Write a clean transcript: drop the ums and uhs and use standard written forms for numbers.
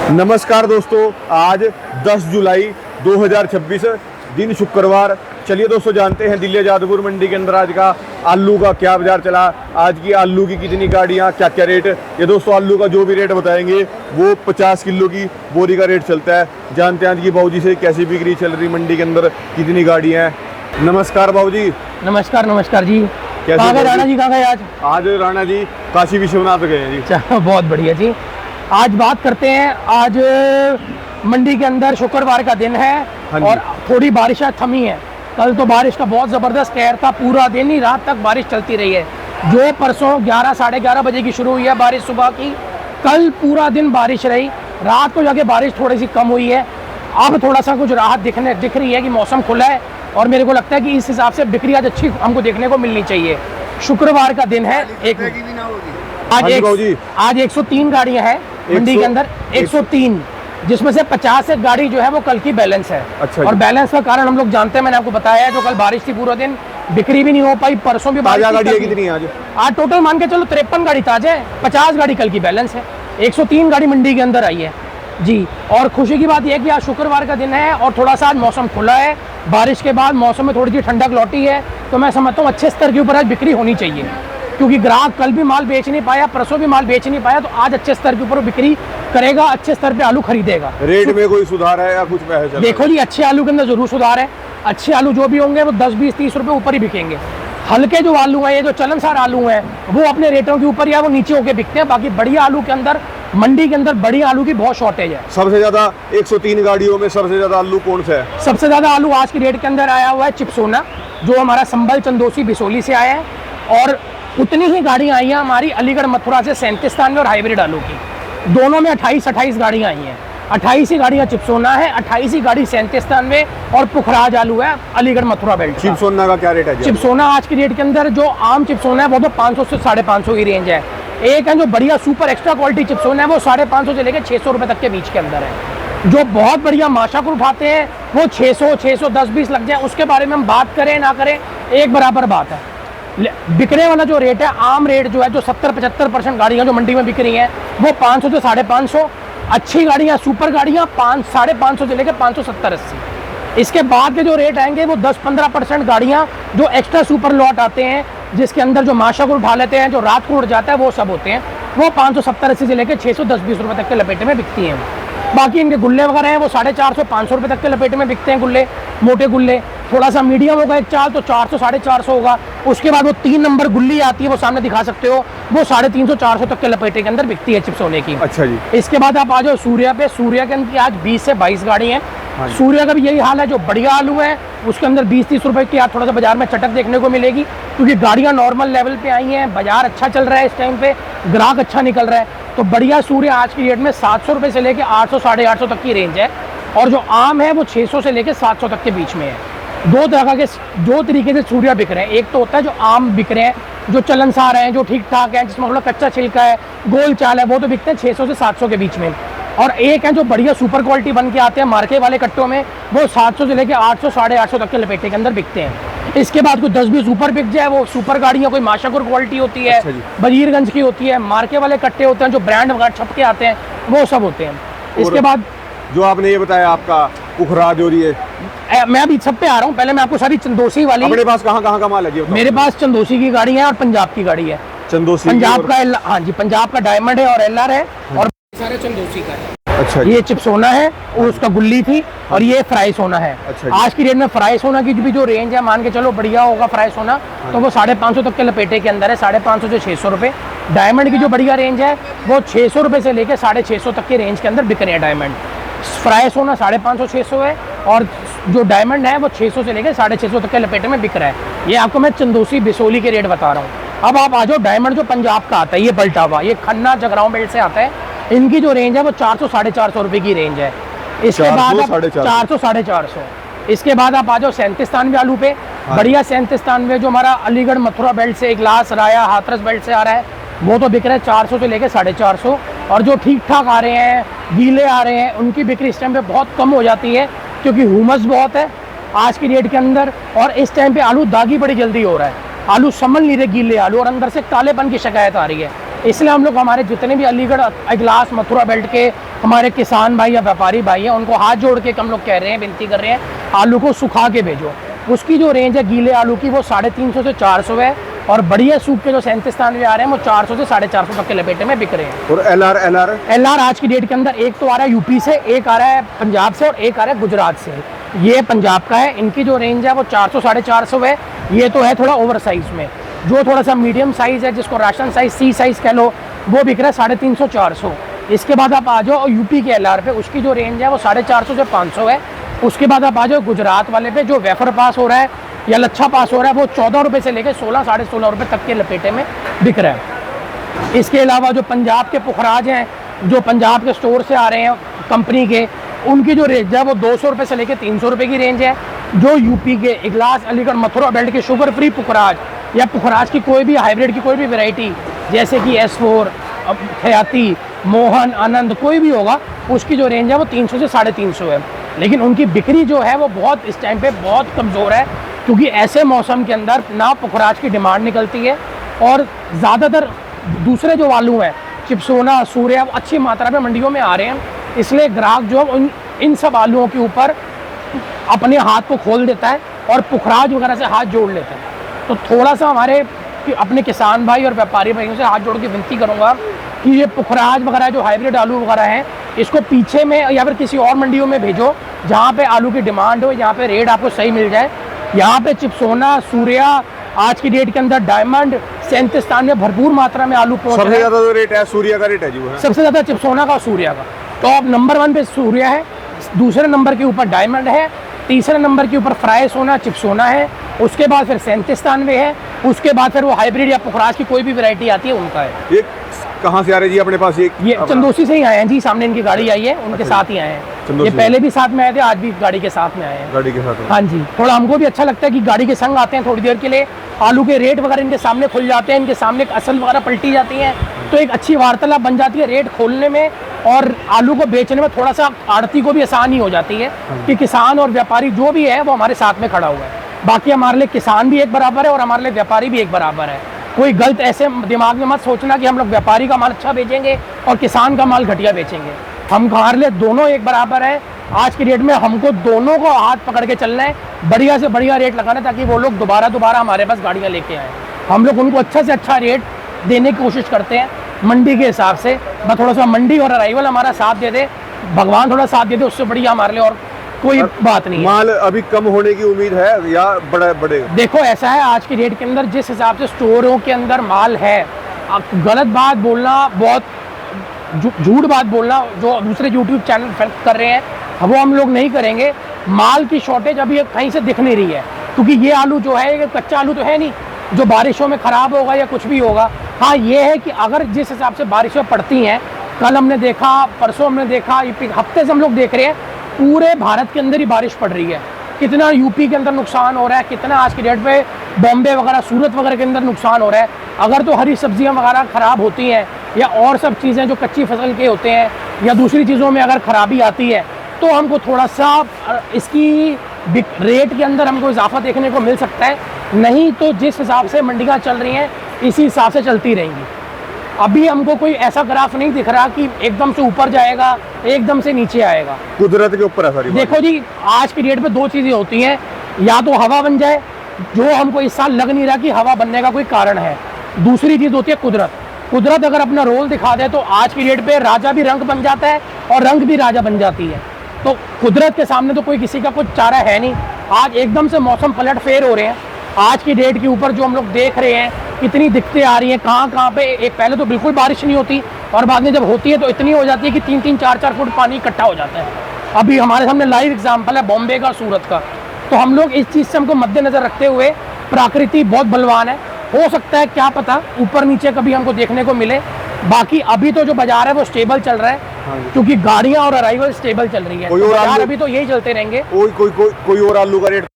नमस्कार दोस्तों, आज 10 जुलाई 2026 दिन शुक्रवार। चलिए दोस्तों, जानते हैं दिल्ली जादवपुर मंडी के अंदर आज का आलू का क्या बाजार चला, आज की आलू की कितनी गाड़ियाँ, क्या क्या रेट। ये दोस्तों आलू का जो भी रेट बताएंगे वो 50 किलो की बोरी का रेट चलता है। जानते हैं आज की बाबूजी से कैसी बिक्री चल रही मंडी के अंदर, कितनी गाड़ियाँ हैं। नमस्कार बाबूजी। नमस्कार नमस्कार जी। कैसे गए राणा जी, कहाँ गए आज? आज राणा जी काशी विश्वनाथ गए हैं जी। बहुत बढ़िया जी। आज बात करते हैं, आज मंडी के अंदर शुक्रवार का दिन है और थोड़ी बारिश थमी है। कल तो बारिश का बहुत ज़बरदस्त कहर था, पूरा दिन ही रात तक बारिश चलती रही है। जो परसों 11 साढ़े 11 बजे की शुरू हुई है बारिश सुबह की, कल पूरा दिन बारिश रही, रात को जाके बारिश थोड़ी सी कम हुई है। अब थोड़ा सा कुछ राहत दिख रही है कि मौसम खुला है और मेरे को लगता है कि इस हिसाब से बिक्री आज अच्छी हमको देखने को मिलनी चाहिए। शुक्रवार का दिन है। आज 103 गाड़ियां हैं मंडी के अंदर, 103, जिसमें से 50 एक गाड़ी जो है वो कल की बैलेंस है। अच्छा। और बैलेंस का कारण हम लोग जानते हैं, मैंने आपको बताया है, जो कल बारिश थी पूरा दिन बिक्री भी नहीं हो पाई, परसों भी बारिश थी। गाड़ियां कितनी है आज टोटल मान के चलो 53 गाड़ी ताजे है, 50 गाड़ी कल की बैलेंस है, 103 गाड़ी मंडी के अंदर आई है जी। और खुशी की बात यह है कि आज शुक्रवार का दिन है और थोड़ा सा आज मौसम खुला है, बारिश के बाद मौसम में थोड़ी सी ठंडक लौटी है, तो मैं समझता हूँ अच्छे स्तर के ऊपर आज बिक्री होनी चाहिए, क्योंकि ग्राहक कल भी माल बेच नहीं पाया, परसों भी माल बेच नहीं पाया, तो आज अच्छे स्तर के ऊपर बिक्री करेगा, अच्छे स्तर पे आलू खरीदेगा। रेट में कोई सुधार है या कुछ पैसे? देखो जी, अच्छे आलू के अंदर जरूर सुधार है। अच्छे आलू जो भी होंगे वो 10, 20, 30 रुपए ऊपर ही बिकेंगे। हल्के जो आलू हैं, ये जो चलनसार आलू हैं, वो अपने रेटों के ऊपर या वो नीचे होके बिकते हैं। बाकी बढ़िया आलू के अंदर मंडी के अंदर बड़ी आलू की बहुत शॉर्टेज है। सबसे ज्यादा 103 गाड़ियों में सबसे ज्यादा आलू कौन सा है? सबसे ज्यादा आलू आज की रेट के अंदर आया हुआ है चिपसोना, जो हमारा संभल चंदोसी बिसोली से आया है। और उतनी ही गाड़ियां आई हैं हमारी अलीगढ़ मथुरा से 37 और हाइब्रिड आलू की, दोनों में 28 गाड़ियां आई हैं। 28 ही गाड़ियां चिपसोना है, 28 ही गाड़ी 37 और पुखराज आलू है अलीगढ़ मथुरा बेल्ट। चिपसोना का क्या रेट है? चिपसोना आज की रेट के अंदर जो आम चिपसोना है वो तो 500 से 550 की रेंज है। एक है जो बढ़िया सुपर एक्स्ट्रा क्वालिटी चिपसोना है, वो 550 से लेकर 600 रुपए तक के बीच के अंदर है। जो बहुत बढ़िया माशाकुर उठाते हैं वो 600, 610, 20 लग जाए, उसके बारे में हम बात करें ना करें एक बराबर बात है। बिकने वाला जो रेट है, आम रेट जो है, जो 70-75% गाड़ियां जो मंडी में बिक रही हैं वो 500 से 550। अच्छी गाड़ियां, सुपर गाड़ियां 550 से लेकर 570-80। इसके बाद के जो रेट आएंगे वो 10-15% गाड़ियां जो एक्स्ट्रा सुपर लॉट आते हैं, जिसके अंदर जो माशा को उठा लेते हैं, जो रात को उड़ जाता है, वो सब होते हैं, वो 570-80 से लेकर 610-20 रुपए तक के लपेटे में बिकती हैं। बाकी इनके गुल्ले वगैरह हैं वो 450-500 रुपए तक के लपेटे में बिकते हैं गुल्ले, मोटे गुल्ले। थोड़ा सा मीडियम होगा एक चाल तो 400-450 होगा। उसके बाद वो 3 नंबर गुल्ली आती है, वो सामने दिखा सकते हो, वो 350-400 तक के लपेटे के अंदर बिकती है चिपसोने की। अच्छा जी। इसके बाद आप आ जाओ सूर्या पे। सूर्या के अंदर आज 20 से 22 गाड़ी हैं। सूर्या का भी यही हाल है, जो बढ़िया आलू है उसके अंदर 20-30 रुपए की आज थोड़ा सा बाजार में चटक देखने को मिलेगी, क्योंकि गाड़ियां नॉर्मल लेवल पे आई हैं, बाजार अच्छा चल रहा है, इस टाइम पे ग्राहक अच्छा निकल रहा है। तो बढ़िया सूर्या आज की रेट में 700 रुपए से लेकर 800, 850 तक की रेंज है। और जो आम है वो 600 से लेकर 700 तक के बीच में है। दो तरीके से सूर्या बिक रहे हैं। एक तो होता है जो आम बिक रहे हैं, जो चलनसार हैं, जो ठीक ठाक हैं, जिसमें थोड़ा कच्चा छिलका है, गोल चाल है, वो तो बिकते हैं 600 से 700 के बीच में। और एक है जो बढ़िया सुपर क्वालिटी बन के आते हैं मार्के वाले कट्टों में, वो 700 से लेकर 800, 850 तक के लपेटे के अंदर बिकते हैं। इसके बाद कोई 10-20 ऊपर बिक जाए, वो सुपर गाड़ियाँ कोई माशाकुर क्वालिटी होती है, बजीरगंज की होती है, मार्के वाले कट्टे होते हैं, जो ब्रांड वगैरह छप के आते हैं, वो सब होते हैं। इसके बाद जो आपने ये बताया आपका पुखराज और ये, मैं अभी सब पे आ रहा हूँ। पहले मैं आपको सारी चंदोसी वाली, अपने पास कहाँ का माल है? मेरे पास चंदोसी की गाड़ी है और पंजाब की गाड़ी है। चंदोसी पंजाब का, हाँ जी, पंजाब का डायमंड है और LR है, और सारे चंदोसी का है। अच्छा। ये चिपसोना है और उसका गुल्ली थी, और ये फ्राई सोना है। अच्छा। आज की रेट में फ्राई सोना की भी जो रेंज है, मान के चलो बढ़िया होगा फ्राई सोना, तो वो 550 तक के लपेटे के अंदर है, 550 से 600 रुपए। डायमंड की जो बढ़िया रेंज है वो 600 रुपए से लेकर 650 तक के रेंज के अंदर बिक रहे हैं डायमंड। फ्राई सोना 550-600 है, और जो डायमंड है वो 600 से लेकर 650 तक के लपेटे में बिक रहा है। ये आपको मैं चंदोसी बिसोली के रेट बता रहा हूँ। अब आप आ जाओ डायमंड जो पंजाब का आता है, ये पलटा हुआ, ये खन्ना जगरांव बेल्ट से आता है। इनकी जो रेंज है वो 400-450 रुपए की रेंज है। इसके बाद 400-450। इसके बाद आप आ जाओ 37 आलू पे। बढ़िया 37 जो हमारा अलीगढ़ मथुरा बेल्ट से, इगलास, राया, हाथरस बेल्ट से आ रहा है, वो तो बिक रहा है 400 से लेकर 450। और जो ठीक ठाक आ रहे हैं, गीले आ रहे हैं, उनकी बिक्री इस टाइम पे बहुत कम हो जाती है, क्योंकि हुमस बहुत है आज की डेट के अंदर। और इस टाइम पे आलू दागी बड़ी जल्दी हो रहा है, आलू समझ नहीं रहे गीले आलू, और अंदर से कालेपन की शिकायत आ रही है। इसलिए हम लोग हमारे जितने भी अलीगढ़, इगलास, मथुरा बेल्ट के हमारे किसान भाई या व्यापारी भाई हैं, उनको हाथ जोड़ के हम लोग कह रहे हैं, विनती कर रहे हैं, आलू को सुखा के भेजो। उसकी जो रेंज है गीले आलू की वो 350 से 400 है, और बढ़िया सूख के जो 37 आ रहे हैं वो 400 से 450 तक के लपेटे में बिक रहे हैं। और एलआर आज की डेट के अंदर एक तो आ रहा है यूपी से, एक आ रहा है पंजाब से, और एक आ रहा है गुजरात से। ये पंजाब का है, इनकी जो रेंज है वो 400 450 है। ये तो है थोड़ा ओवर साइज में। जो थोड़ा सा मीडियम साइज है, जिसको राशन साइज, सी साइज कह लो, वो बिक रहा है 350 400। इसके बाद आप आ जाओ यूपी के एलआर पे, उसकी जो रेंज है वो 450 से 500 है। उसके बाद आप आ जाओ गुजरात वाले पे, जो वेफर पास हो रहा है या लच्छा पास हो रहा है, वो 14 रुपये से लेकर 16 साढ़े 16 रुपये तक के लपेटे में बिक रहा है। इसके अलावा जो पंजाब के पुखराज हैं, जो पंजाब के स्टोर से आ रहे हैं कंपनी के, उनकी जो रेंज है वो 200 रुपये से लेकर 300 रुपये की रेंज है। जो यूपी के इगलास, अलीगढ़, मथुरा बेल्ट के शुगर फ्री पुखराज या पुखराज की कोई भी हाइब्रिड की कोई भी वैरायटी, जैसे कि S4, हयाती, मोहन, आनंद, कोई भी होगा, उसकी जो रेंज है वो 300 से 350 है। लेकिन उनकी बिक्री जो है वो बहुत इस टाइम पे बहुत कमज़ोर है, क्योंकि ऐसे मौसम के अंदर ना पुखराज की डिमांड निकलती है, और ज़्यादातर दूसरे जो आलू हैं, चिप्सोना, सूर्या, वो अच्छी मात्रा में मंडियों में आ रहे हैं। इसलिए ग्राहक जो है इन सब आलूओं के ऊपर अपने हाथ को खोल देता है और पुखराज वगैरह से हाथ जोड़ लेता है। तो थोड़ा सा हमारे अपने किसान भाई और व्यापारी भाइयों से हाथ जोड़ के विनती करूँगा कि ये पुखराज वगैरह जो हाइब्रिड आलू वगैरह हैं, इसको पीछे में या फिर किसी और मंडियों में भेजो जहाँ पे आलू की डिमांड हो, यहाँ पे रेट आपको सही मिल जाए। यहाँ पे चिप्सोना, सूर्या, आज की डेट के अंदर डायमंड, 37 में भरपूर मात्रा में आलू पहुँच रहे हैं। सबसे ज़्यादा जो रेट है सूर्या का रेट है जी, वो है सबसे ज़्यादा चिप्सोना का और सूर्या का। टॉप नंबर 1 पे सूर्या है, दूसरे नंबर के ऊपर डायमंड है, तीसरे नंबर के ऊपर फ्राई सोना, चिप्सोना है, उसके बाद फिर 37 है, उसके बाद फिर वो हाइब्रिड या पुखराज की कोई भी वैरायटी आती है उनका है। ये कहाँ से आ रहे जी अपने पास? ये चंदोसी से ही आए हैं जी, सामने इनकी गाड़ी आई है, उनके साथ ही आए हैं। ये पहले भी साथ में आए थे, आज भी गाड़ी के साथ में आए हैं। गाड़ी के साथ? हाँ जी, थोड़ा हमको भी अच्छा लगता है कि गाड़ी के संग आते हैं थोड़ी देर के लिए, आलू के रेट वगैरह इनके सामने खुल जाते हैं, इनके सामने असल वगैरह पलटी जाती हैं, तो एक अच्छी वार्तालाप बन जाती है रेट खोलने में, और आलू को बेचने में थोड़ा सा आड़ती को भी आसानी हो जाती है कि किसान और व्यापारी जो भी है वो हमारे साथ में खड़ा हुआ है। बाकी हमारे लिए किसान भी एक बराबर है और हमारे लिए व्यापारी भी एक बराबर है। कोई गलत ऐसे दिमाग में मत सोचना कि हम लोग व्यापारी का माल अच्छा बेचेंगे और किसान का माल घटिया बेचेंगे। हम हमारे लिए दोनों एक बराबर है। आज की डेट में हमको दोनों को हाथ पकड़ के चलना है, बढ़िया से बढ़िया रेट लगाना है, ताकि वो लोग दोबारा हमारे पास गाड़ियाँ लेके आए। हम लोग उनको अच्छा से अच्छा रेट देने की कोशिश करते हैं मंडी के हिसाब से। बस थोड़ा सा मंडी और अराइवल हमारा साथ दे दे, भगवान थोड़ा साथ दे दे, उससे बढ़िया हमारे लिए और कोई बात नहीं है। माल अभी कम होने की उम्मीद है या बढ़ेगा? देखो ऐसा है, आज की डेट के अंदर जिस हिसाब से स्टोरों के अंदर माल है, गलत बात बोलना, बहुत झूठ बात बोलना जो दूसरे यूट्यूब चैनल कर रहे हैं, वो हम लोग नहीं करेंगे। माल की शॉर्टेज अभी कहीं से दिख नहीं रही है, क्योंकि ये आलू जो है ये कच्चा आलू तो है नहीं जो बारिशों में ख़राब होगा या कुछ भी होगा। हाँ ये है कि अगर जिस हिसाब से बारिशें पड़ती हैं, कल हमने देखा, परसों हमने देखा, हफ्ते से हम लोग देख रहे हैं पूरे भारत के अंदर ही बारिश पड़ रही है। कितना यूपी के अंदर नुकसान हो रहा है, कितना आज की डेट पे बॉम्बे वगैरह, सूरत वगैरह के अंदर नुकसान हो रहा है। अगर तो हरी सब्जियां वगैरह ख़राब होती हैं या और सब चीज़ें जो कच्ची फसल के होते हैं या दूसरी चीज़ों में अगर ख़राबी आती है, तो हमको थोड़ा सा इसकी रेट के अंदर हमको इजाफा देखने को मिल सकता है। नहीं तो जिस हिसाब से मंडियाँ चल रही हैं इसी हिसाब से चलती रहेंगी। अभी हमको कोई ऐसा ग्राफ नहीं दिख रहा कि एकदम से ऊपर जाएगा, एकदम से नीचे आएगा। कुदरत के ऊपर है सारी। देखो जी, आज की डेट पे दो चीज़ें होती हैं, या तो हवा बन जाए, जो हमको इस साल लग नहीं रहा कि हवा बनने का कोई कारण है। दूसरी चीज़ होती है कुदरत। कुदरत अगर अपना रोल दिखा दे तो आज की डेट पे राजा भी रंग बन जाता है और रंग भी राजा बन जाती है। तो कुदरत के सामने तो कोई किसी का कुछ चारा है नहीं। आज एकदम से मौसम पलट फेर हो रहे हैं। आज की डेट के ऊपर जो हम लोग देख रहे हैं, कितनी दिक्कतें आ रही हैं, कहाँ पे एक पहले तो बिल्कुल बारिश नहीं होती और बाद में जब होती है तो इतनी हो जाती है कि 3-3, 4-4 फुट पानी इकट्ठा हो जाता है। अभी हमारे सामने लाइव एग्जाम्पल है बॉम्बे का, सूरत का। तो हम लोग इस चीज़ से हमको मद्देनजर रखते हुए, प्रकृति बहुत बलवान है, हो सकता है क्या पता ऊपर नीचे कभी हमको देखने को मिले। बाकी अभी तो जो बाजार है वो स्टेबल चल रहा है, क्योंकि गाड़ियाँ और अराइवल स्टेबल चल रही है। बाजार अभी तो यही चलते रहेंगे। कोई और आलू का रेट